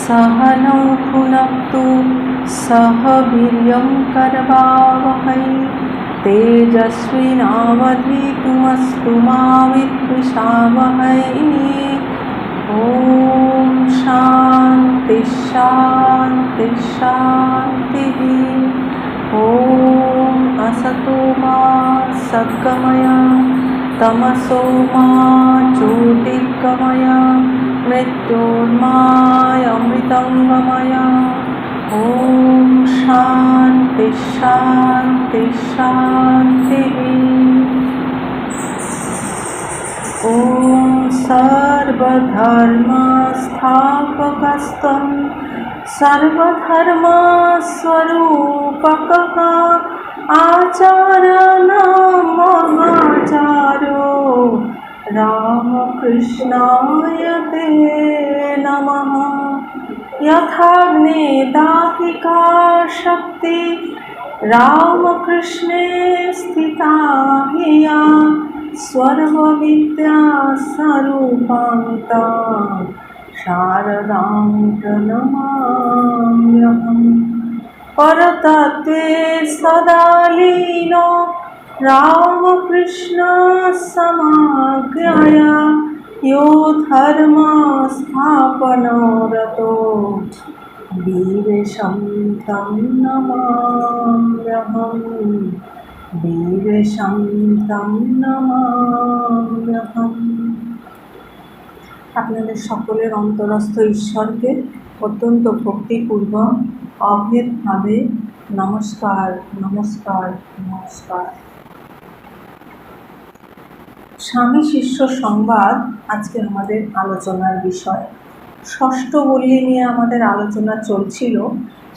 सहनौ भुनक्तु सह वीर्यं करवावहै तेजस्विनावधीतमस्तु मा विद्विषावहै। ॐ शान्ति शान्ति शान्तिः। ॐ असतो मा सद्गमय तमसो मा ज्योतिर्गमय मृत्योर्मामृतं गमय। ॐ शान्ति शान्ति शान्तिः। ॐ सर्वधर्मस्थापकस्त्वं सर्वधर्मस्वरूपकः आचार्यो रामकृष्णाय ते नमः। यथाग्ने दाहिका शक्ति रामकृष्णे स्थिता हिया सर्वविद्या स्वरूपां शारदां प्रणमाम्यहम्। परतत्त्वे सदा लीनो रामकृष्ण समाज्ञया यो धर्म स्थापनो रतो वीरशं तं नमाम्यहम्। वीरशं तं नमाम्यहम्। আপনাদের সকলের অন্তরস্থ ঈশ্বরকে অত্যন্ত ভক্তিপূর্বক অভেদভাবে নমস্কার নমস্কার নমস্কার। স্বামী শিষ্য সংবাদ আজকে আমাদের আলোচনার বিষয়। ষষ্ঠ বল্লী নিয়ে আমাদের আলোচনা চলছিল।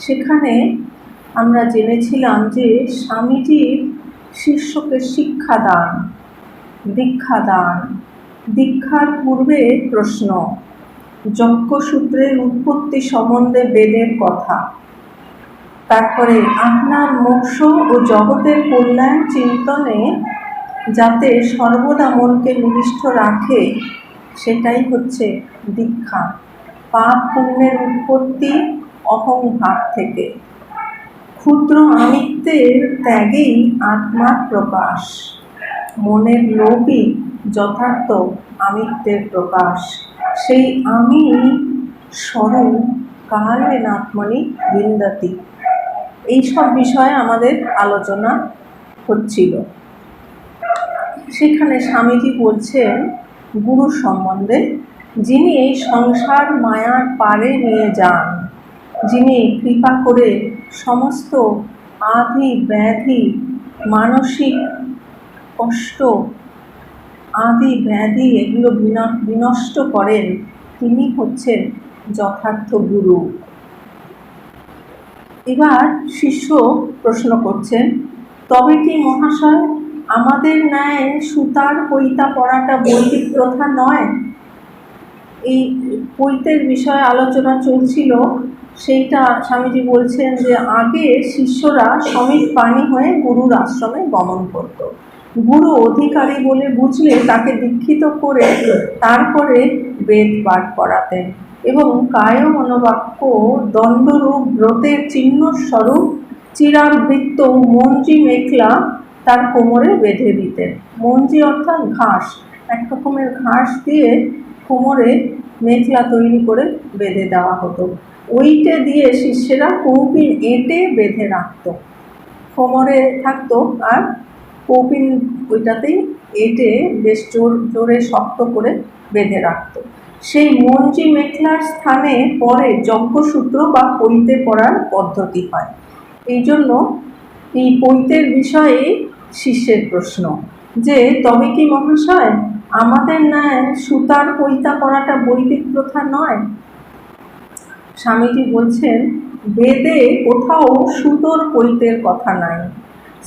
সেখানে আমরা জেনেছিলাম যে স্বামীজির শিষ্যকে শিক্ষাদান, দীক্ষাদান, দীক্ষার পূর্বে প্রশ্ন, যজ্ঞসূত্রের উৎপত্তি সম্বন্ধে বেদের কথা, তারপরে আপনার মোক্ষ ও জগতের কল্যাণ চিন্তনে যাতে সর্বদা মনকে নিবিষ্ট রাখে সেটাই হচ্ছে দীক্ষা। পাপ পুণ্যের উৎপত্তি অহংভাব থেকে, ক্ষুদ্র আমিত্বের ত্যাগেই আত্মার প্রকাশ, মনের লোভই যথার্থ আমিত্বের প্রকাশ। সেই আমি স্বরূপ কালেন আত্মনি বিন্দতি। এইসব বিষয়ে আমাদের আলোচনা হচ্ছিল। সেখানে স্বামীজি বলছেন গুরু সম্বন্ধে, যিনি এই সংসার মায়ার পারে নিয়ে যান, যিনি কৃপা করে সমস্ত আদি ব্যাধি, মানসিক কষ্ট, আদি ব্যাধি এগুলো বিনষ্ট করেন, তিনি হচ্ছেন যথার্থ গুরু। এবার শিষ্য প্রশ্ন করছেন, তবে কি মহাশয় আমাদের ন্যায় সুতার পৈতা পরাটা বৈদিক প্রথা নয়? এই পৈতের বিষয়ে আলোচনা চলছিল। সেইটা স্বামীজি বলছেন যে আগে শিষ্যরা সমিত পাণি হয়ে গুরুর আশ্রমে গমন করত। গুরু অধিকারী বলে বুঝলে তাকে দীক্ষিত করে তারপরে বেদ পাঠ করাতেন এবং কায় মনোবাক্য দণ্ডরূপ ব্রতের চিহ্নস্বরূপ চিরাবৃত্ত মঞ্জি মেখলা তার কোমরে বেঁধে দিতেন। মঞ্জি অর্থাৎ ঘাস, এক রকমের ঘাস দিয়ে কোমরে মেখলা তৈরি করে বেঁধে দেওয়া হতো। ওইটে দিয়ে শিষ্যেরা কৌপিন এঁটে বেঁধে রাখত, কোমরে থাকতো আর কৌপিন ওইটাতেই এঁটে বেশ জোরে শক্ত করে বেঁধে রাখত। সেই মঞ্জি মেখলার স্থানে পরে যজ্ঞসূত্র বা পৈতে পড়ার পদ্ধতি হয়। এই জন্য এই পৈতের বিষয়ে শিষ্যের প্রশ্ন যে তবে কি মহাশয় আমাদের ন্যায় সুতার পৈতা পড়াটা বৈদিক প্রথা নয়? স্বামীজি বলছেন বেদে কোথাও সুতোর পৈতের কথা নাই।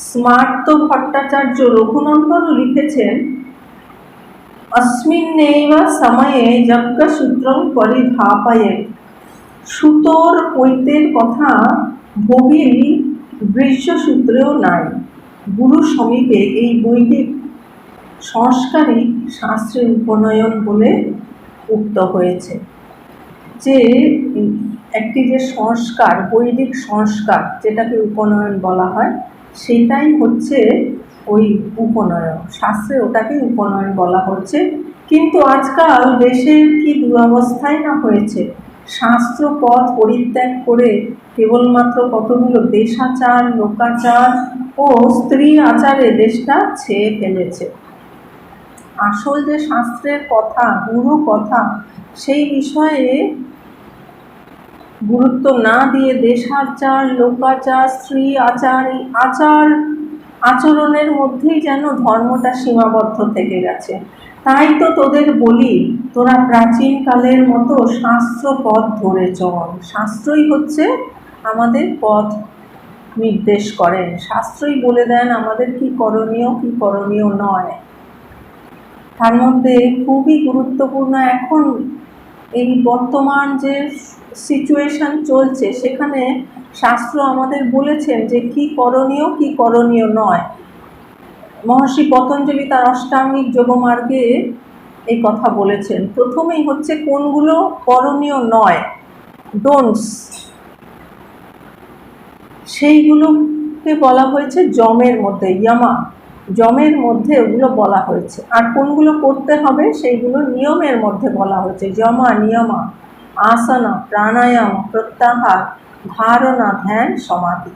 স্মার্ত ভট্টাচার্য রঘুনন্দন লিখেছেন, अस्मिन्नेव समये যজ্ঞসূত্রং পরিধাপয়েৎ। সুতোর পৈতের কথা ভোগিল বৃষসূত্রেও নাই। গুরু সমীপে এই বৈদিক সংস্কারই শাস্ত্রের উপনয়ন বলে উক্ত হয়েছে। যে একটি যে সংস্কার, বৈদিক সংস্কার যেটাকে উপনয়ন বলা হয়, সেটাই হচ্ছে ওই উপনয়ন। শাস্ত্রে ওটাকে উপনয়ন বলা হচ্ছে। কিন্তু আজকাল দেশের কি দুরবস্থাই না হয়েছে, শাস্ত্র পথ পরিত্যাগ করে কেবলমাত্র কতগুলো দেশাচার, লোকাচার ও স্ত্রী আচারে দেশটা ছেয়ে ফেলেছে। আসল যে শাস্ত্রের কথা, গুরু কথা, সেই বিষয়ে গুরুত্ব না দিয়ে দেশাচার, লোকাচার, স্ত্রী আচার, এই আচরণের মধ্যেই যেন ধর্মটা সীমাবদ্ধ থেকে গেছে। তাই তো তোদের বলি, তোরা প্রাচীনকালের মতো শাস্ত্র পথ ধরে চল। শাস্ত্রই হচ্ছে আমাদের পথ নির্দেশ করেন, শাস্ত্রই বলে দেন আমাদের কি করণীয় কি করণীয় নয়। তার মধ্যে খুবই গুরুত্বপূর্ণ এখন এই বর্তমান যে সিচুয়েশন চলছে, সেখানে শাস্ত্র আমাদের বলেছেন যে কি করণীয় নয়। মহর্ষি পতঞ্জলি তার অষ্টাঙ্গিক যোগমার্গে এই কথা বলেছেন। প্রথমেই হচ্ছে কোনগুলো করণীয় নয়, ডোন্টস, সেইগুলোকে বলা হয়েছে যমের মধ্যে, ইয়ামা, যমের মধ্যে ওগুলো বলা হয়েছে। আর কোনগুলো করতে হবে সেইগুলো নিয়মের মধ্যে বলা হয়েছে, যমা, নিয়মা, আসনা, প্রাণায়াম, প্রত্যাহার, ধারণা, ধ্যান, সমাধি।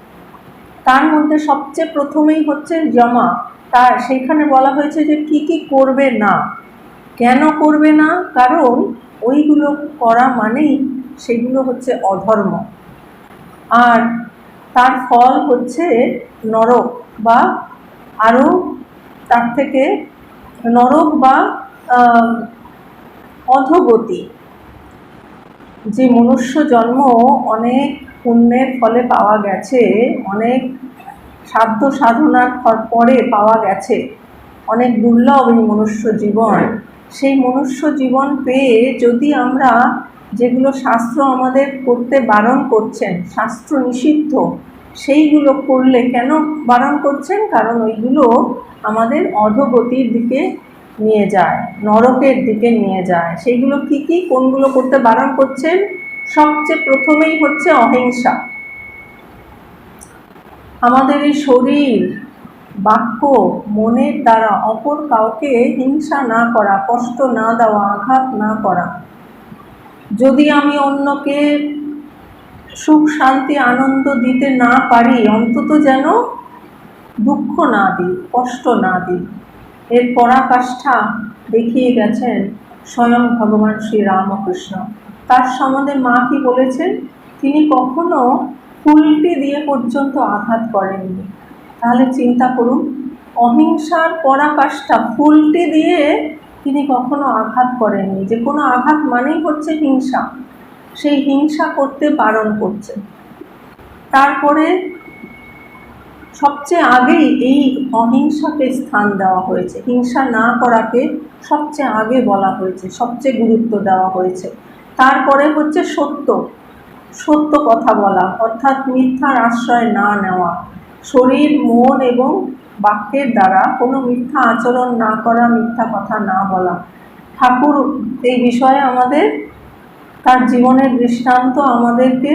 তার মধ্যে সবচেয়ে প্রথমেই হচ্ছে যমা। তার সেইখানে বলা হয়েছে যে কি কি করবে না। কেন করবে না? কারণ ওইগুলো করা মানেই সেগুলো হচ্ছে অধর্ম, আর তার ফল হচ্ছে নরক, বা আরও তার থেকে নরক বা অধোগতি। যে মনুষ্য জন্ম অনেক পুণ্যের ফলে পাওয়া গেছে, অনেক সাধ্য সাধনার পরে পাওয়া গেছে, অনেক দুর্লভ এই মনুষ্য জীবন। সেই মনুষ্য জীবন পেয়ে যদি আমরা যেগুলো শাস্ত্র আমাদের করতে বারণ করছেন, শাস্ত্র নিষিদ্ধ, সেইগুলো করলে, কেন বারণ করছেন? কারণ ওইগুলো আমাদের অধোগতির দিকে নিয়ে যায়, নরকের দিকে নিয়ে যায়। সেইগুলো কি কি, কোনগুলো করতে বারণ করছেন? সবচেয়ে প্রথমেই হচ্ছে অহিংসা। আমাদের এই শরীর, বাক্য, মনের দ্বারা অপর কাউকে হিংসা না করা, কষ্ট না দেওয়া, আঘাত না করা। যদি আমি অন্যকে সুখ, শান্তি, আনন্দ দিতে না পারি, অন্তত যেন দুঃখ না দিই, কষ্ট না দিই। এর পরাকাষ্ঠা দেখিয়ে গেছেন স্বয়ং ভগবান শ্রী রামকৃষ্ণ। তার সম্বন্ধে মা কি বলেছেন? তিনি কখনো ফুলটি দিয়ে পর্যন্ত আঘাত করেননি। তাহলে চিন্তা করুন, অহিংসার পরাকাষ্ঠা ফুলটি দিয়ে তিনি কখনো আঘাত করেননি। যে কোনো আঘাত মানেই হচ্ছে হিংসা, সেই হিংসা করতে বারণ করছেন। তারপরে সবচেয়ে আগেই এই অহিংসাকে স্থান দেওয়া হয়েছে, হিংসা না করাকে সবচেয়ে আগে বলা হয়েছে, সবচেয়ে গুরুত্ব দেওয়া হয়েছে। তারপরে হচ্ছে সত্য কথা বলা, অর্থাৎ মিথ্যার আশ্রয় না নেওয়া, শরীর, মন এবং বাক্যের দ্বারা কোনো মিথ্যা আচরণ না করা, মিথ্যা কথা না বলা। ঠাকুর এই বিষয়ে আমাদের, তার জীবনের দৃষ্টান্ত আমাদেরকে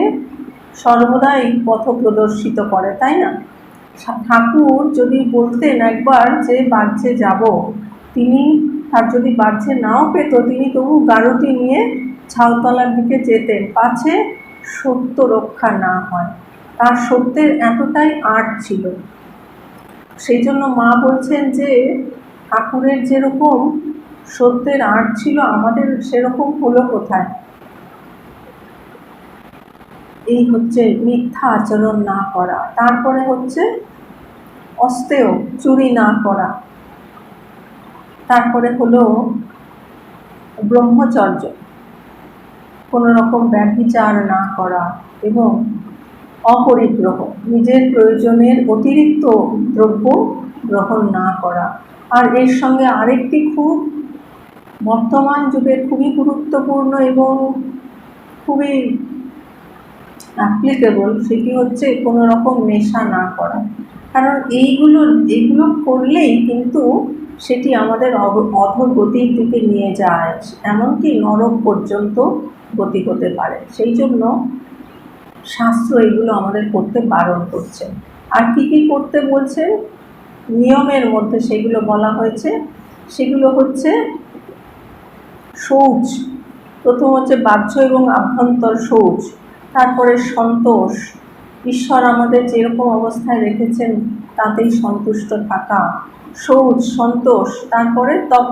সর্বদাই পথ প্রদর্শিত করে, তাই না? ঠাকুর যদি বলতেন একবার যে বাহ্যে যাব, তিনি, তার যদি বাহ্যে নাও পেত, তিনি তবু গারুটি নিয়ে ছাউতলার দিকে যেতেন, পাছে সত্য রক্ষা না হয়। তার সত্যের এতটাই আট ছিল। সেই জন্য মা বলছেন যে ঠাকুরের যেরকম সত্যের আট ছিল, আমাদের সেরকম হলো কোথায়? এই হচ্ছে মিথ্যা আচরণ না করা। তারপরে হচ্ছে অস্তেয়, চুরি না করা। তারপরে হলো ব্রহ্মচর্য, কোনো রকম ব্যভিচার না করা, এবং অপরিগ্রহ, নিজের প্রয়োজনের অতিরিক্ত দ্রব্য গ্রহণ না করা। আর এর সঙ্গে আরেকটি খুব বর্তমান যুগের খুবই গুরুত্বপূর্ণ এবং খুবই অ্যাপ্লিকেবল, সেটি হচ্ছে কোনো রকম নেশা না করা। কারণ এইগুলো করলেই কিন্তু সেটি আমাদের অধোগতির দিকে নিয়ে যায়, এমনকি নরক পর্যন্ত গতি হতে পারে। সেই জন্য শাস্ত্র এগুলো আমাদের করতে বারণ করছে। আর কি কি করতে বলছে নিয়মের মধ্যে সেগুলো বলা হয়েছে, সেগুলো হচ্ছে শৌচ, প্রথম হচ্ছে বাহ্য এবং আভ্যন্তর শৌচ, তারপরে সন্তোষ, ঈশ্বর আমাদের যেরকম অবস্থায় রেখেছেন তাতেই সন্তুষ্ট থাকা, শৌচ, সন্তোষ, তারপরে তপ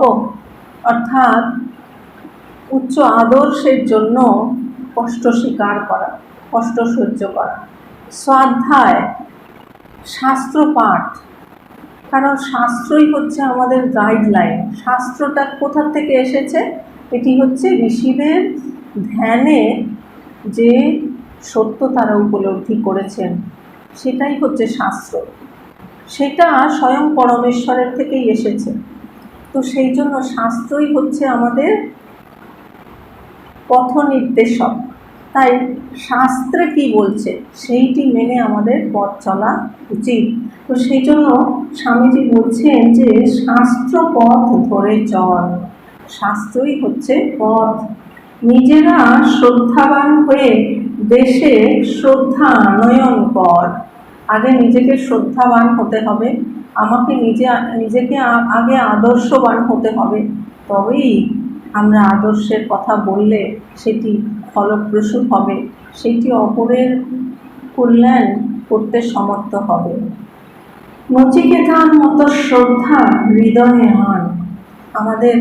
অর্থাৎ উচ্চ আদর্শের জন্য কষ্ট স্বীকার করা, কষ্ট সহ্য করা, স্বাধ্যায়, শাস্ত্র পাঠ, কারণ শাস্ত্রই হচ্ছে আমাদের গাইডলাইন। শাস্ত্রটা কোথা থেকে এসেছে? এটি হচ্ছে ঋষিদের ধ্যানে যে সত্য তারা উপলব্ধি করেছেন, সেটাই হচ্ছে শাস্ত্র, সেটা স্বয়ং পরমেশ্বরের থেকেই এসেছে। তো সেই জন্য শাস্ত্রই হচ্ছে আমাদের পথ নির্দেশক। তাই শাস্ত্রে কি বলছে সেইটি মেনে আমাদের পথ চলা উচিত। তো সেই জন্য স্বামীজি বলছেন যে শাস্ত্র পথ ধরে চল, শাস্ত্রই হচ্ছে পথ। নিজেরা শ্রদ্ধাবান হয়ে দেশে শ্রদ্ধা আনয়ন কর। আগে নিজেকে শ্রদ্ধাবান হতে হবে, আমাকে নিজেকে আগে আদর্শবান হতে হবে, তবেই আমরা আদর্শের কথা বললে সেটি ফলপ্রসূ হবে, সেটি অপরের কল্যাণ করতে সমর্থ হবে। নচিকেতার মতো শ্রদ্ধা হৃদয়ে আন। আমাদের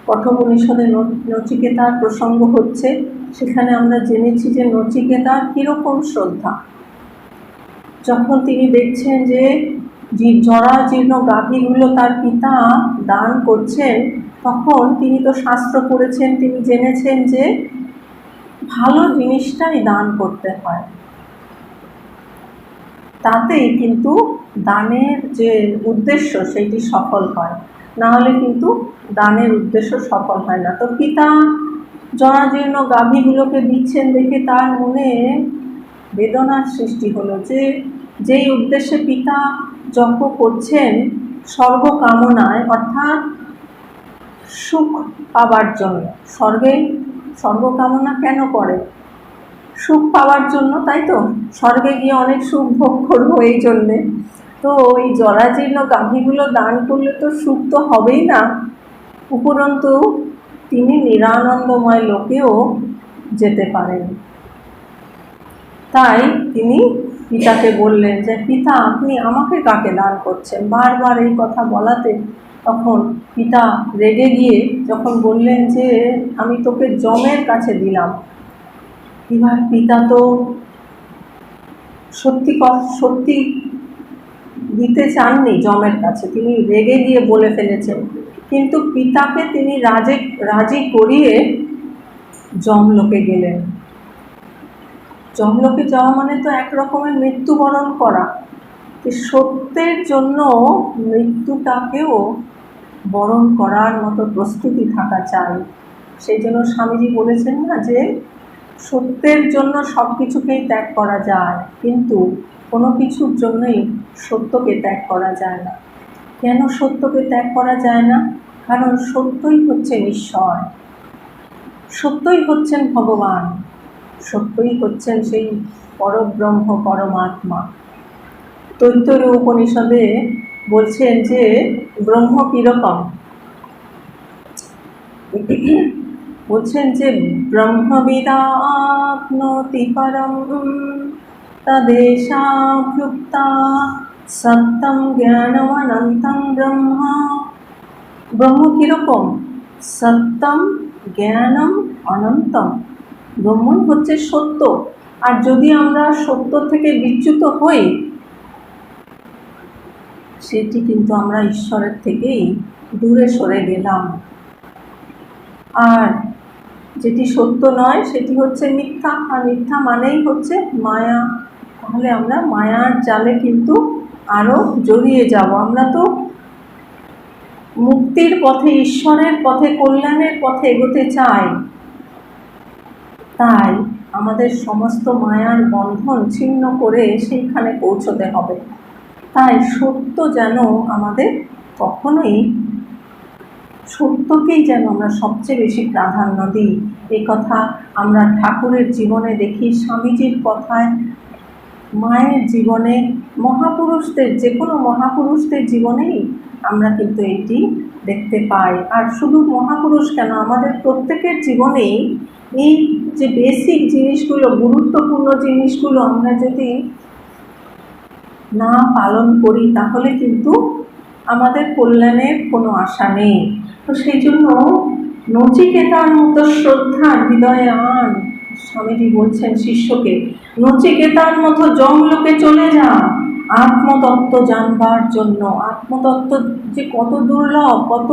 কঠোপনিষদে নচিকেতার প্রসঙ্গ হচ্ছে, সেখানে আমরা জেনেছি যে নচিকেতার কীরকম শ্রদ্ধা। যখন তিনি দেখছেন যে জরাজীর্ণ গাভীগুলো তার পিতা দান করছেন, তখন তিনি তো শাস্ত্র পড়েছেন, তিনি জেনেছেন যে ভালো জিনিসটাই দান করতে হয়, তাতেই কিন্তু দানের যে উদ্দেশ্য সেটি সফল হয়, না হলে কিন্তু দানের উদ্দেশ্য সফল হয় না। তো পিতা জরাজীর্ণ গাভীগুলোকে দিচ্ছেন দেখে তার মনে বেদনার সৃষ্টি হলো, যে যেই উদ্দেশ্যে পিতা যজ্ঞ করছেন স্বর্গ কামনায়, অর্থাৎ সুখ পাবার জন্য। স্বর্গ কামনা কেন করে? সুখ পাওয়ার জন্য, তাই তো? স্বর্গে গিয়ে অনেক সুখ ভোগ করবো এই জন্যে। তো এই জরাজীর্ণ গাভীগুলো দান করলে তো সুখ তো হবেই না, উপরন্তু তিনি নিরানন্দময় লোকেও যেতে পারেন। তাই তিনি পিতাকে বললেন যে পিতা, আপনি আমাকে কাকে দান করছেন? বারবার এই কথা বলাতে তখন পিতা রেগে গিয়ে যখন বললেন যে আমি তোকে যমের কাছে দিলাম। এবার পিতা তো সত্যি দিতে চাননি যমের কাছে, তিনি রেগে গিয়ে বলে ফেলেছেন, কিন্তু পিতাকে তিনি রাজি করিয়ে যমলোকে গেলেন। যমলোকে যাওয়া মানে তো এক রকমের মৃত্যুবরণ করা, যে সত্যের জন্য মৃত্যুটাকেও বরণ করার মতো প্রস্তুতি থাকা চাই। সেই জন্য স্বামীজি বলেছেন না যে সত্যের জন্য সব কিছুকেই ত্যাগ করা যায়, কিন্তু কোনো কিছুর জন্যই সত্যকে ত্যাগ করা যায় না। কেন সত্যকে ত্যাগ করা যায় না? কারণ সত্যই হচ্ছেন ঈশ্বর, সত্যই হচ্ছেন ভগবান, সত্যই হচ্ছেন সেই পরব্রহ্ম পরমাত্মা। তৈত্তরীয় উপনিষদে বলছেন যে ব্রহ্ম কীরকম, বলছেন যে ব্রহ্মবিদাপ্নোতি পরম তদেশাভ্যুক্তা সত্যম জ্ঞানম অনন্তম ব্রহ্ম। ব্রহ্ম কীরকম? সত্যম জ্ঞানম অনন্তম। ব্রহ্মই হচ্ছে সত্য। আর যদি আমরা সত্য থেকে বিচ্যুত হই, সেটি কিন্তু আমরা ঈশ্বরের থেকেই দূরে সরে গেলাম। আর যেটি সত্য নয় সেটি হচ্ছে মিথ্যা, আর মিথ্যা মানেই হচ্ছে মায়া। তাহলে আমরা মায়ার জালে কিন্তু আরও জড়িয়ে যাব। আমরা তো মুক্তির পথে, ঈশ্বরের পথে, কল্যাণের পথে এগোতে চাই, তাই আমাদের সমস্ত মায়ার বন্ধন ছিন্ন করে সেইখানে পৌঁছতে হবে। তাই সত্য যেন আমাদের কখনোই সত্যকেই যেন আমরা সবচেয়ে বেশি প্রাধান্য দিই। এই কথা আমরা ঠাকুরের জীবনে দেখি, স্বামীজির কথায়, মায়ের জীবনে, মহাপুরুষদের, যে কোনো মহাপুরুষদের জীবনেই আমরা কিন্তু এটি দেখতে পাই। আর শুধু মহাপুরুষ কেন, আমাদের প্রত্যেকের জীবনেই এই যে বেসিক জিনিসগুলো, গুরুত্বপূর্ণ জিনিসগুলো আমরা যদি না পালন করি তাহলে কিন্তু আমাদের কল্যাণের কোনো আশা নেই। তো সেই জন্য নচিকেতার মতো শ্রদ্ধা হৃদয়ে আন, স্বামীজি বলছেন শিষ্যকে, নচিকেতার মতো জমলোকে চলে যা আত্মতত্ত্ব জানবার জন্য। আত্মতত্ত্ব যে কত দুর্লভ, কত,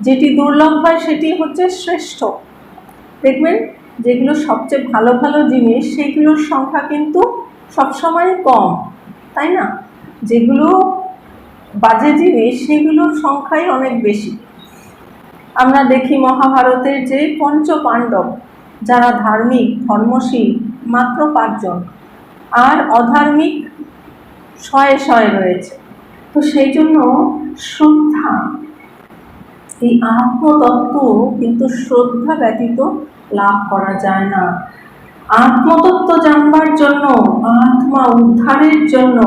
যেটি দুর্লভ হয় সেটি হচ্ছে শ্রেষ্ঠ। দেখবেন যেগুলো সবচেয়ে ভালো ভালো জিনিস সেইগুলোর সংখ্যা কিন্তু সবসময় কম, তাই না? যেগুলো বাজে জিনিস সেগুলোর সংখ্যাই অনেক বেশি। আমরা দেখি মহাভারতের যে পঞ্চ পাণ্ডব, যারা ধার্মিক ধর্মশীল মাত্র 5 জন, আর অধার্মিক শয়ে শয়ে রয়েছে। তো সেই জন্য শ্রদ্ধা, এই আত্মতত্ত্ব কিন্তু শ্রদ্ধা ব্যতীত লাভ করা যায় না। আত্মতত্ত্ব জানবার জন্য, আত্মা উদ্ধারের জন্য,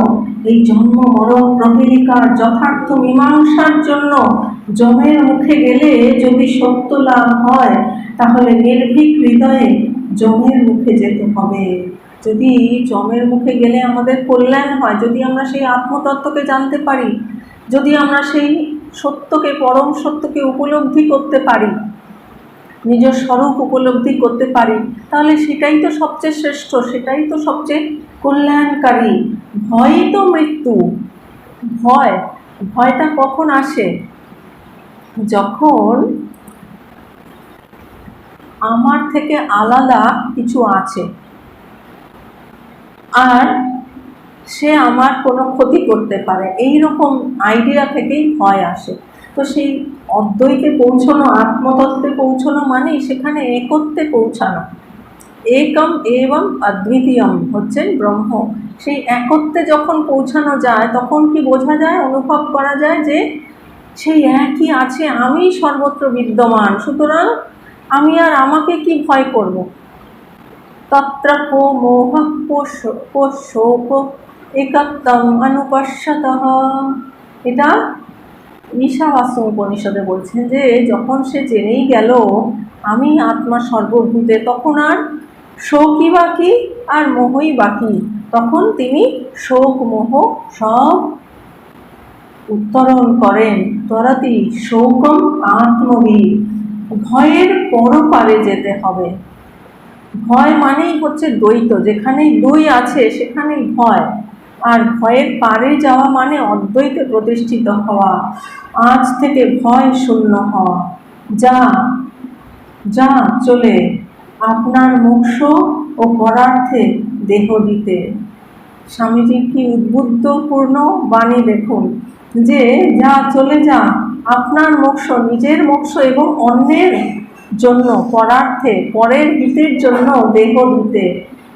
এই জন্ম মরণ প্রহেলিকার যথার্থ মীমাংসার জন্য যমের মুখে গেলে যদি সত্য লাভ হয় তাহলে নির্ভীক হৃদয়ে যমের মুখে যেতে হবে। যদি যমের মুখে গেলে আমাদের কল্যাণ হয়, যদি আমরা সেই আত্মতত্ত্বকে জানতে পারি, যদি আমরা সেই সত্যকে, পরম সত্যকে উপলব্ধি করতে পারি, নিজের স্বরূপ উপলব্ধি করতে পারি, তাহলে সেটাই তো সবচেয়ে শ্রেষ্ঠ, সেটাই তো সবচেয়ে কল্যাণকারী। ভয়ই তো মৃত্যু। ভয়টা কখন আসে? যখন আমার থেকে আলাদা কিছু আছে আর সে আমার কোনো ক্ষতি করতে পারে, এই রকম আইডিয়া থেকেই ভয় আসে। তো সেই অদ্বৈতে পৌঁছানো, আত্মতত্ত্বে পৌঁছানো মানেই সেখানে একত্বে পৌঁছানো। একম এবং অদ্বিতীয়ম হচ্ছেন ব্রহ্ম। সেই একত্বে যখন পৌঁছানো যায় তখন কি বোঝা যায়, অনুভব করা যায় যে সেই একই আছে, আমি সর্বত্র বিদ্যমান, সুতরাং আমি আর আমাকে কি ভয় করব। তত্র কো মোহ কো শোক একত্বম অনুপশ্যতঃ, এটা ঈশাবাস্য উপনিষদে বলছেন যে যখন সে জেনেই গেল আমি আত্মা সর্বভূতে, তখন আর শোকই বাকি আর মোহই বাকি। তখন তিনি শোক মোহ সব উত্তরণ করেন। তরাতি শোকম আত্মবিদ, ভয়ের পরপারে যেতে হবে। ভয় মানেই হচ্ছে দ্বৈত, যেখানেই দুই আছে সেখানেই ভয়। আর ভয়ের পারে যাওয়া মানে অদ্বৈতে প্রতিষ্ঠিত হওয়া, আজ থেকে ভয় শূন্য হওয়া। যা যা চলে আপনার মোক্ষ ও পরার্থে দেহ দিতে। স্বামীজির কি উদ্বুদ্ধপূর্ণ বাণী দেখুন, যে যা চলে যা আপনার মোক্ষ, নিজের মোক্ষ এবং অন্যের জন্য, পরার্থে, পরের হিতের জন্য দেহ দিতে।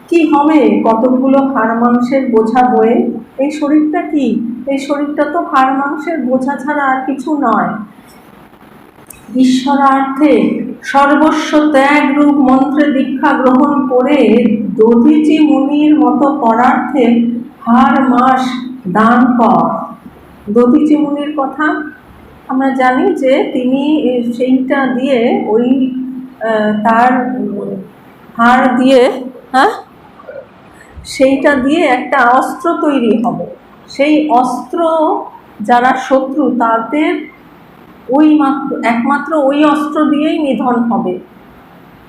কি হবে কতগুলো হাড় মাংসের বোঝা বয়ে? এই শরীরটা কি? এই শরীরটা তো হাড় মাংসের বোঝা ছাড়া আর কিছু নয়। ঈশ্বরার্থে সর্বস্ব ত্যাগ রূপ মন্ত্রে দীক্ষা গ্রহণ করে দধিচি মুনির মতো পরার্থে হার মাস দান কর। দধিচি মুনির কথা আমরা জানি যে তিনি সেইটা দিয়ে, ওই তার হাড় দিয়ে, সেইটা দিয়ে একটা অস্ত্র তৈরি হবে। সেই অস্ত্র যারা শত্রু তাদের একমাত্র ওই অস্ত্র দিয়েই নিধন হবে।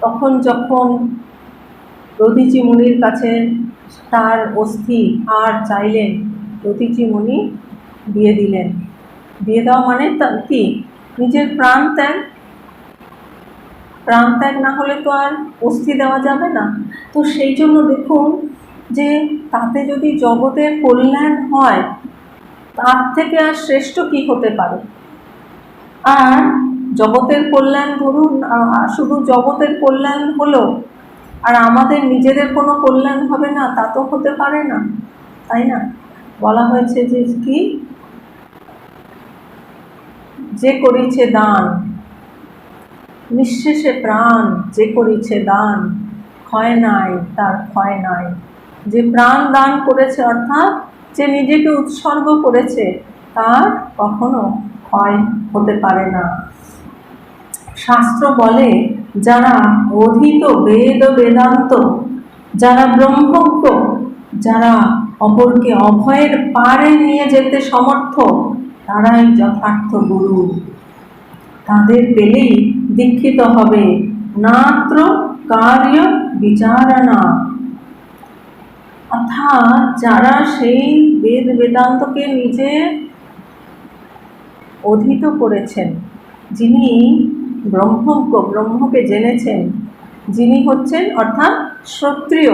তখন যখন দধিচি মুনির কাছে তার অস্থি আর চাইলেন, দধিচি মুনি দিয়ে দিলেন। দিয়ে দেওয়া মানে কি? নিজের প্রাণ ত্যাগ। প্রাণ ত্যাগ না হলে তো আর অস্থি দেওয়া যাবে না। তো সেই জন্য দেখুন যে তাতে যদি জগতের কল্যাণ হয় তার থেকে আর শ্রেষ্ঠ কি হতে পারে। আর জগতের কল্যাণ, ধরুন শুধু জগতের কল্যাণ হলো আর আমাদের নিজেদের কোনো কল্যাণ হবে না, তা তো হতে পারে না, তাই না? বলা হয়েছে যে কি, যে করেছে দান নিঃশেষে প্রাণ যে করেছে দান, ক্ষয় নাই তার ক্ষয় নাই। যে প্রাণ দান করেছে অর্থাৎ যে নিজেকে উৎসর্গ করেছে তার কখনো ক্ষয় হতে পারে না। শাস্ত্র বলে যারা অধীত বেদ বেদান্ত, যারা ব্রহ্মজ্ঞ, যারা অপরকে অভয়ের পারে নিয়ে যেতে সমর্থ, তারাই যথার্থ গুরু। তাদের পেলেই দীক্ষিত হবে, নাত্র কার্য বিচারণা। অর্থাৎ যারা সেই বেদ বেদান্তকে নিজে অধীত করেছেন, যিনি ব্রহ্মজ্ঞ, ব্রহ্মকে জেনেছেন, যিনি হচ্ছেন অর্থাৎ শ্রোত্রিয়,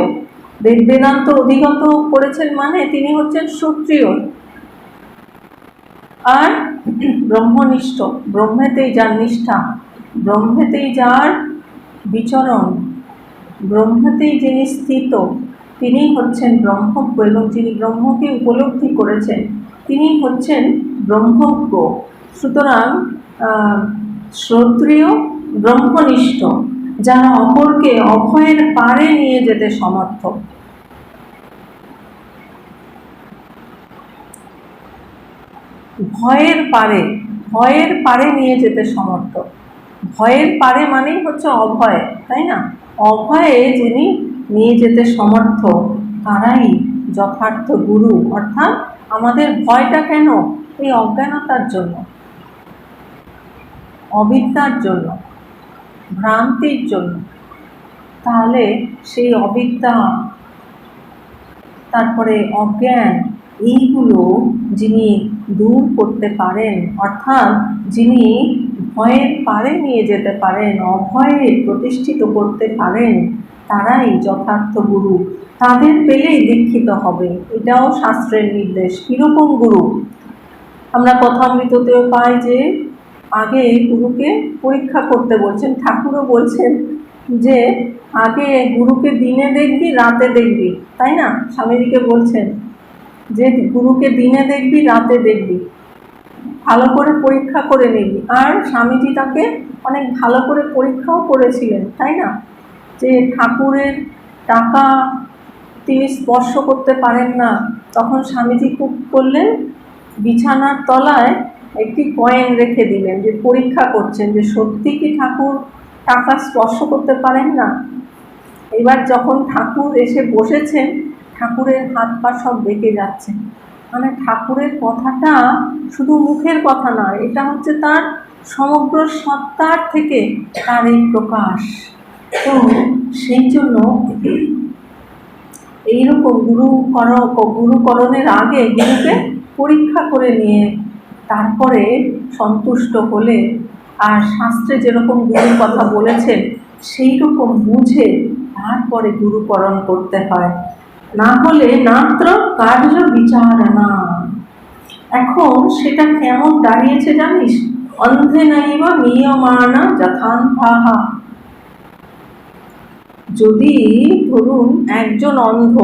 বেদ বেদান্ত অধিগত করেছেন মানে তিনি হচ্ছেন শ্রোত্রিয়, আর ব্রহ্মনিষ্ঠ, ব্রহ্মেতেই যার নিষ্ঠা, ব্রহ্মেতেই যার বিচরণ, ব্রহ্মতেই যিনি স্থিত, তিনি হচ্ছেন ব্রহ্মজ্ঞ, এবং যিনি ব্রহ্মকে উপলব্ধি করেছেন তিনি হচ্ছেন ব্রহ্মজ্ঞ। সুতরাং শ্রোত্রিয়, ব্রহ্মনিষ্ঠ, যারা অপরকে অভয়ের পারে নিয়ে যেতে সমর্থ। ভয়ের পারে, ভয়ের পারে নিয়ে যেতে সমর্থ। ভয়ের পারে মানেই হচ্ছে অভয়, তাই না? অভয়ে যিনি নিয়ে যেতে সমর্থ তারাই যথার্থ গুরু। অর্থাৎ আমাদের ভয়টা কেন? এই অজ্ঞানতার জন্য, অবিদ্যার জন্য, ভ্রান্তির জন্য। তাহলে সেই অবিদ্যা, তারপরে অজ্ঞান, এইগুলো যিনি দূর করতে পারেন, অর্থাৎ যিনি ভয়ের পারে নিয়ে যেতে পারেন, অভয়ে প্রতিষ্ঠিত করতে পারেন, তারাই যথার্থ গুরু। তাদের পেলেই দীক্ষিত হবে, এটাও শাস্ত্রের নির্দেশ। কীরকম গুরু? আমরা কথামৃততেও পাই যে আগে গুরুকে পরীক্ষা করতে বলছেন। ঠাকুরও বলছেন যে আগে গুরুকে দিনে দেখবি রাতে দেখবি, তাই না? স্বামীজিকে বলছেন যে গুরুকে দিনে দেখবি রাতে দেখবি, ভালো করে পরীক্ষা করে নিবি। আর স্বামীজি তাকে অনেক ভালো করে পরীক্ষাও করেছিলেন, তাই না? যে ঠাকুরের টাকা তিনি স্পর্শ করতে পারেন না, তখন স্বামীজি খুব করলেন, বিছানার তলায় একটি কয়েন রেখে দিলেন, যে পরীক্ষা করছেন যে সত্যি কি ঠাকুর টাকা স্পর্শ করতে পারেন না। এবার যখন ঠাকুর এসে বসেছেন, ঠাকুরের হাত পা সব বেঁকে যাচ্ছে, মানে ঠাকুরের কথাটা শুধু মুখের কথা নয়, এটা হচ্ছে তার সমগ্র সত্তার থেকে তার এই প্রকাশ। তো সেই জন্য এইরকম গুরুকরণের আগে গুরুকে পরীক্ষা করে নিয়ে তারপরে সন্তুষ্ট হলে, আর শাস্ত্রে যেরকম গুরুর কথা বলেছেন সেই রকম বুঝে তারপরে গুরুকরণ করতে হয়, না হলে নাত্র কার্য বিচারণা। এখন সেটা কেমন দাঁড়িয়েছে জানিস? অন্ধে নাইব নিয়মানা যথান্ধাহা। যদি ধরুন একজন অন্ধ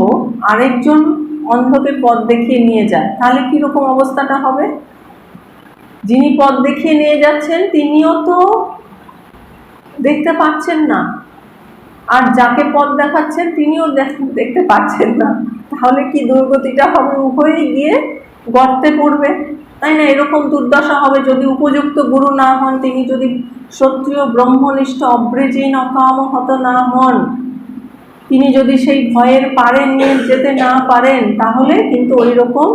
আরেকজন অন্ধকে পথ দেখিয়ে নিয়ে যায়, তাহলে কীরকম অবস্থাটা হবে? যিনি পথ দেখিয়ে নিয়ে যাচ্ছেন তিনিও তো দেখতে পাচ্ছেন না, আর যাকে পথ দেখাচ্ছেন তিনিও দেখতে পাচ্ছেন না, তাহলে কি দুর্গতিটা হবে? উভয়ই গিয়ে গর্তে পড়বে, তাই না? এরকম দুর্দশা হবে যদি উপযুক্ত গুরু না হন, তিনি যদি ক্ষত্রিয় ব্রহ্মনিষ্ঠ অব্রেজীন অকাম হত না হন, তিনি যদি সেই ভয়ের পারে নিয়ে যেতে না পারেন, তাহলে কিন্তু ওই রকম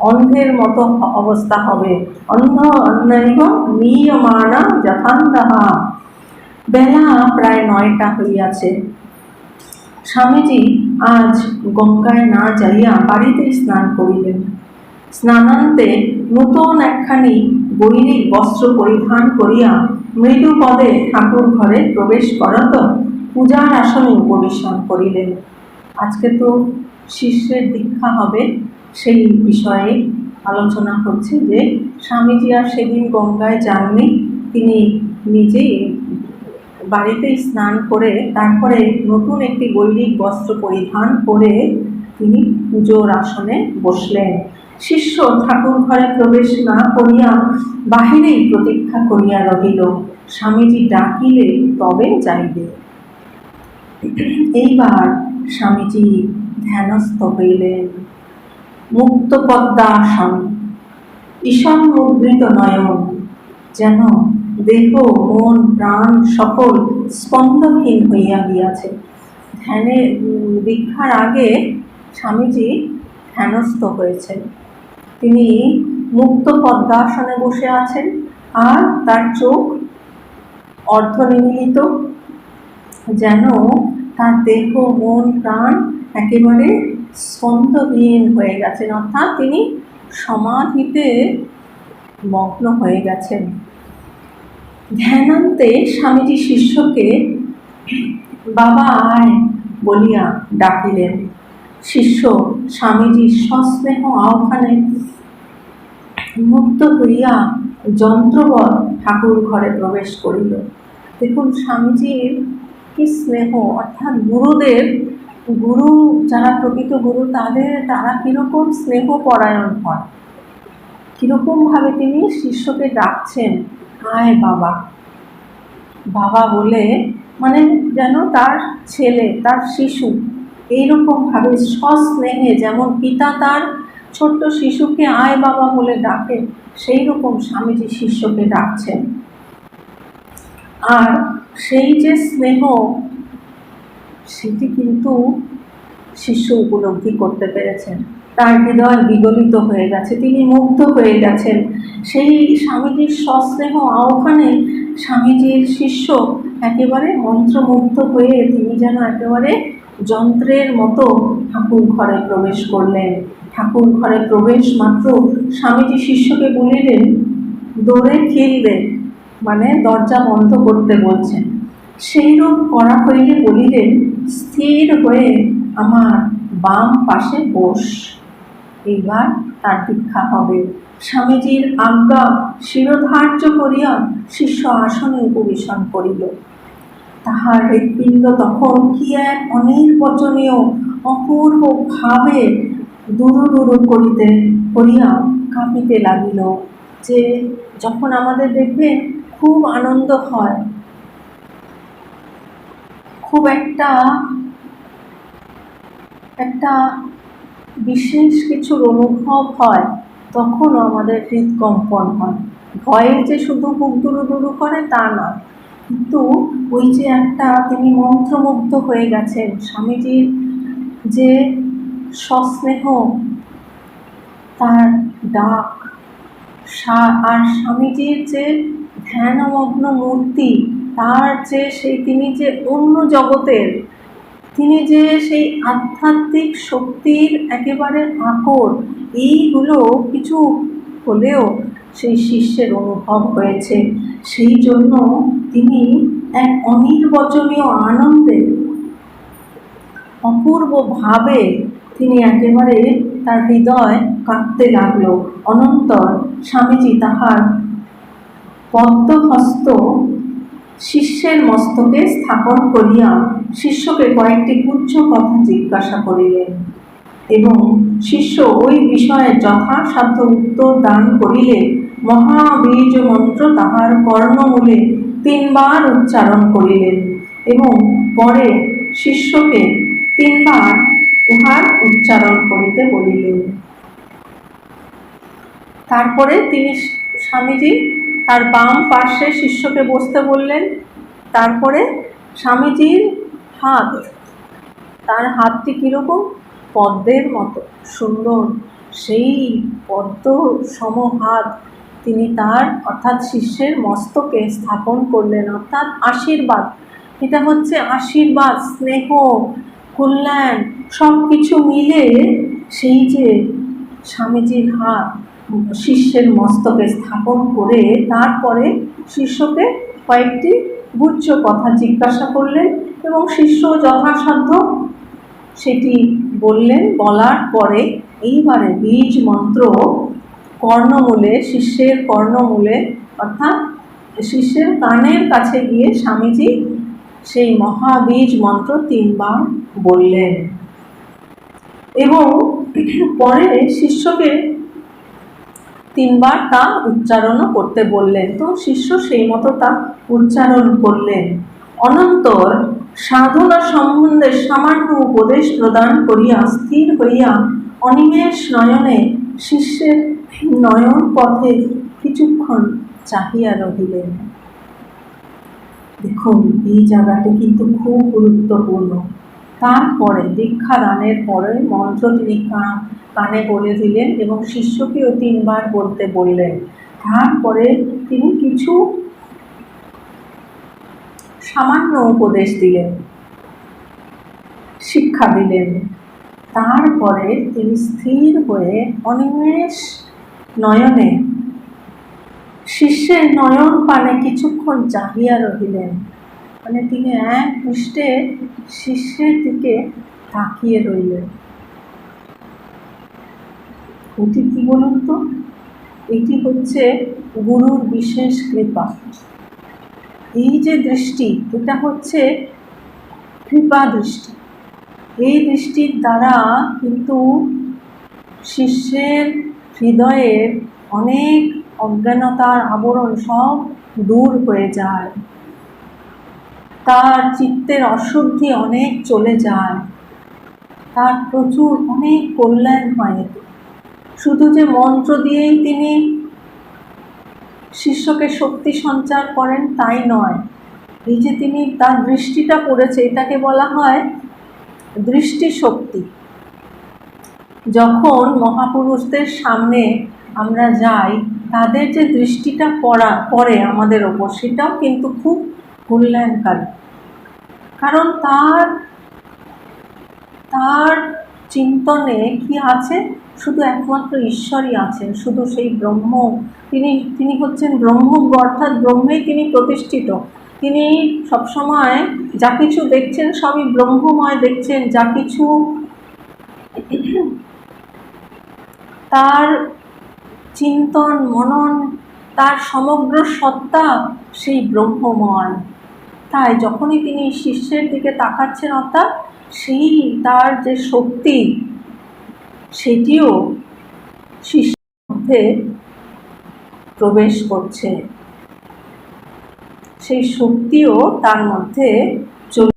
অন্ধের মতো অবস্থা হবে। অন্ধ অন্যৈব নিয়মানা যথান্ধাহা। বেলা প্রায় 9টা হইয়াছে। স্বামীজি আজ গঙ্গায় না যাইয়া বাড়িতেই স্নান করিলেন। স্নানান্তে নূতন একখানি বৈরিক বস্ত্র পরিধান করিয়া মৃদু পদে ঠাকুর ঘরে প্রবেশ করত পূজার আসনে উপবেশন করিলেন। আজকে তো শিষ্যের দীক্ষা হবে, সেই বিষয়ে আলোচনা হচ্ছে যে স্বামীজি আর সেদিন গঙ্গায় যাননি, তিনি নিজেই বাড়িতেই স্নান করে তারপরে নতুন একটি বৈদিক বস্ত্র পরিধান করে তিনি পুজোর আসনে বসলেন। শিষ্য ঠাকুর ঘরে প্রবেশ না করিয়া বাহিরেই প্রতীক্ষা করিয়া রহিল। স্বামীজি ডাকিলে তবে যাইবে। এইবার স্বামীজি ধ্যানস্থ হইলেন। মুক্ত পদ্মাসন, ঈশন মুদ্রিত নয়ন, যেন দেহ মন প্রাণ সকল স্পন্দনহীন হইয়া গিয়াছে। ধ্যানে দীক্ষার আগে স্বামীজি ধ্যানস্থ হয়েছেন। তিনি মুক্ত পদ্মাসনে বসে আছেন, আর তার চোখ অর্ধনিমীলিত, যেন তার দেহ মন প্রাণ একেবারে স্পন্দহীন হয়ে গেছেন, অর্থাৎ তিনি সমাধিতে মগ্ন হয়ে গেছেন। ধ্যানান্তে স্বামীজি শিষ্যকে বাবা আয় বলিয়া ডাকিলেন। শিষ্য স্বামীজির সস্নেহ আহ্বানে মুগ্ধ হইয়া যন্ত্রবৎ ঠাকুর ঘরে প্রবেশ করিল। দেখুন স্বামীজির কি স্নেহ, অর্থাৎ গুরুদের, গুরু যারা প্রকৃত গুরু তারা কিরকম স্নেহ পরায়ণ হয়, কিরকমভাবে তিনি শিষ্যকে ডাকছেন আয় বাবা। বাবা বলে মানে যেন তার ছেলে, তার শিশু, এইরকমভাবে সস্নেহে যেমন পিতা তার ছোট্ট শিশুকে আয় বাবা বলে ডাকে, সেই রকম স্বামীজি শিষ্যকে ডাকছেন। আর সেই যে স্নেহ, সেটি কিন্তু শিষ্য উপলব্ধি করতে পেরেছেন। তার হৃদয় বিগলিত হয়ে গেছে, তিনি মুগ্ধ হয়ে গেছেন। সেই স্বামীজির সস্নেহ আহ্বানে স্বামীজির শিষ্য একেবারে মন্ত্রমুগ্ধ হয়ে তিনি যেন একেবারে যন্ত্রের মতো ঠাকুর ঘরে প্রবেশ করলেন। ঠাকুর ঘরে প্রবেশ মাত্র স্বামীজি শিষ্যকে বলিলেন দৌড়ে খিল দে, মানে দরজা বন্ধ করতে বলছেন। সেইরূপ করা হইলে বলিলেন স্থির হয়ে আমার বাম পাশে বস, এইবার তার দীক্ষা হবে। স্বামীজির আজ্ঞা শিরোধার্য করিয়া শিষ্য আসনে উপবেশন করিল। তাহার হৃৎপিণ্ড তখন কি এক অনির্বচনীয় অপূর্ব ভাবে দুরু দুরু করিয়া কাঁপিতে লাগিল। যে যখন আমাদের দেখবেন খুব আনন্দ হয়, খুব একটা বিশেষ কিছুর অনুভব হয়, তখনও আমাদের হৃদকম্পন হয়। ভয়ে যে শুধু বুক দুরু দুরু করে তা নয়, কিন্তু ওই যে একটা তিনি মন্ত্রমুগ্ধ হয়ে গেছেন, স্বামীজির যে সস্নেহ, তার ডাক, আর স্বামীজির যে ধ্যানমগ্ন মূর্তি, তার যে তিনি যে অন্য জগতের, তিনি যে সেই আধ্যাত্মিক শক্তির একেবারে আকর, এইগুলো কিছু হলেও সেই শিষ্যের অনুভব হয়েছে। সেই জন্য তিনি এক অনির্বচনীয় আনন্দে অপূর্বভাবে তিনি একেবারে তার হৃদয় কাঁপতে লাগলো। অনন্তর স্বামীজি তাহার পদ্মহস্ত শিষ্যের মস্তকে স্থাপন করিয়া শিষ্যকে কয়েকটি গুচ্ছ কথা জিজ্ঞাসা করিলেন, এবং শিষ্য ওই বিষয়ে যথাসাধ্য উত্তর দান করিলে মহাবীজ মন্ত্র তাহার কর্ণমূলে 3 বার উচ্চারণ করিলেন, এবং পরে শিষ্যকে 3 বার উহার উচ্চারণ করিতে বলিলেন। তারপরে তিনি স্বামীজি তার বাম পার্শ্বে শিষ্যকে বসতে বললেন। তারপরে স্বামীজির হাত, তার হাতটি কীরকম পদ্মের মতো সুন্দর, সেই পদ্ম সম হাত তিনি তার অর্থাৎ শিষ্যের মস্তকে স্থাপন করলেন, অর্থাৎ আশীর্বাদ। এটা হচ্ছে আশীর্বাদ, স্নেহ, কল্যাণ সব কিছু মিলে সেই যে স্বামীজির হাত শিষ্যের মস্তকে স্থাপন করে তারপরে শিষ্যকে কয়েকটি গুচ্ছ কথা জিজ্ঞাসা করলেন, এবং শিষ্য যথাসাধ্য সেটি বললেন। বলার পরে এইবারে বীজ মন্ত্র কর্ণমূলে, শিষ্যের কর্ণমূলে অর্থাৎ শিষ্যের কানের কাছে গিয়ে স্বামীজি সেই মহাবীজ মন্ত্র 3 বার বললেন, এবং পরে শিষ্যকে তিনবার তা উচ্চারণও করতে বললেন। তো শিষ্য সেই মতো তা উচ্চারণ করলেন। অনন্তর সাধনা সম্বন্ধে সামান্য উপদেশ প্রদান করিয়া স্থির হইয়া অনিমেষ নয়নে শিষ্যের নয়ন পথে কিছুক্ষণ চাহিয়া রহিলেন। দেখুন, এই জায়গাটি কিন্তু খুব গুরুত্বপূর্ণ। তারপরে দীক্ষা দানের পরে মন্ত্র তিনি কানে বলে দিলেন এবং শিষ্যকেও তিনবার বলতে বললেন। তারপরে তিনি কিছু সামান্য উপদেশ দিলেন, শিক্ষা দিলেন। তারপরে তিনি স্থির হয়ে অনিমেষ নয়নে শিষ্যের নয়ন পানে কিছুক্ষণ চাহিয়া রহিলেন। মানে তিনি এক দৃষ্টে শিষ্যের দিকে তাকিয়ে রইলেন। এটি কি বলুন তো? এটি হচ্ছে গুরুর বিশেষ কৃপা। এই যে দৃষ্টি, এটা হচ্ছে কৃপা দৃষ্টি। এই দৃষ্টির দ্বারা কিন্তু শিষ্যের হৃদয়ের অনেক অজ্ঞানতার আবরণ সব দূর হয়ে যায়, তার চিত্তের অশুদ্ধি অনেক চলে যায়, তার প্রচুর অনেক কল্যাণ হয়। শুধু যে মন্ত্র দিয়েই তিনি শিষ্যকে শক্তি সঞ্চার করেন তাই নয়, এই যে তিনি তার দৃষ্টিটা পড়েছে, এটাকে বলা হয় দৃষ্টি শক্তি। যখন মহাপুরুষদের সামনে আমরা যাই, তাদের যে দৃষ্টিটা পড়ে আমাদের ওপর, সেটাও কিন্তু খুব কল্যাণকারী। কারণ তার চিন্তনে কি আছে? শুধু একমাত্র ঈশ্বরই আছেন, শুধু সেই ব্রহ্ম। তিনি হচ্ছেন ব্রহ্মজ্ঞ, অর্থাৎ ব্রহ্মেই তিনি প্রতিষ্ঠিত। তিনি সবসময় যা কিছু দেখছেন সবই ব্রহ্মময় দেখছেন। যা কিছু তার চিন্তন মনন, তার সমগ্র সত্তা সেই ব্রহ্মময়। তাই যখনই তিনি শিষ্যের দিকে তাকাচ্ছেন, অর্থাৎ সেই তার যে শক্তি, সেটিও শিষ্যের মধ্যে প্রবেশ করছে, সেই শক্তিও তার মধ্যে